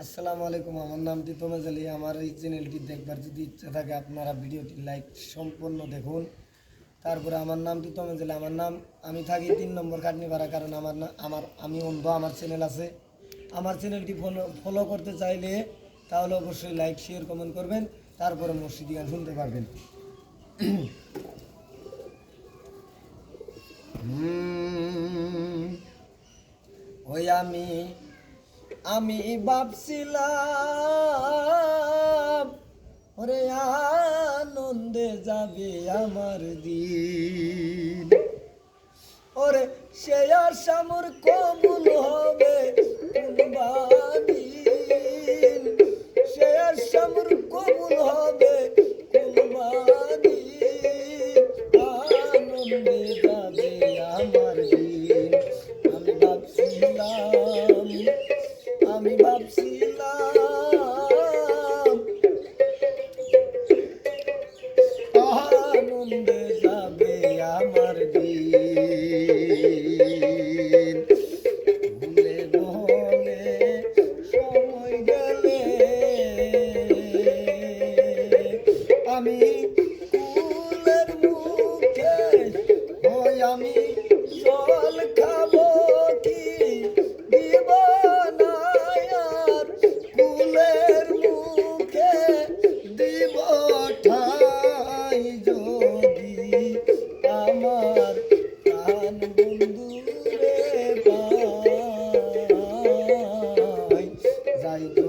আসসালামু আলাইকুম। আমার নাম তিতমেজ আলী। আমার এই চ্যানেলটি দেখবার যদি ইচ্ছা থাকে আপনারা ভিডিওটি লাইক সম্পূর্ণ দেখুন। তারপরে আমার নাম তিতমেজ আলী। আমি থাকি 3 নম্বর কাটনিপাড়া। কারণ আমি অন্ধ। আমার চ্যানেল আছে। আমার চ্যানেলটি ফলো করতে চাইলে তাহলে অবশ্যই লাইক শেয়ার কমেন্ট করবেন। তারপরে মসজিদি গান শুনতে পারবেন। ওই আমি ভাবছিলাম ওরে আনন্দে যাবে আমার দিন, ওরে সে আশা মোর কবুল হবে কোনবাদিন, সে আশা মোর কবুল হবে কোনবাদিন, আনন্দে যাবে আমার দিন। আমি ভাবছিলাম আনন্দে যাবে আমার দিন। ভুলে বলে সময় গেলে আমি কুলের মুখে হই, আমি জল খাবো কি দিব না আর, কুলের মুখে দিব ঠাই যদি আমার প্রাণ বন্ধু রে পাই, যাই তো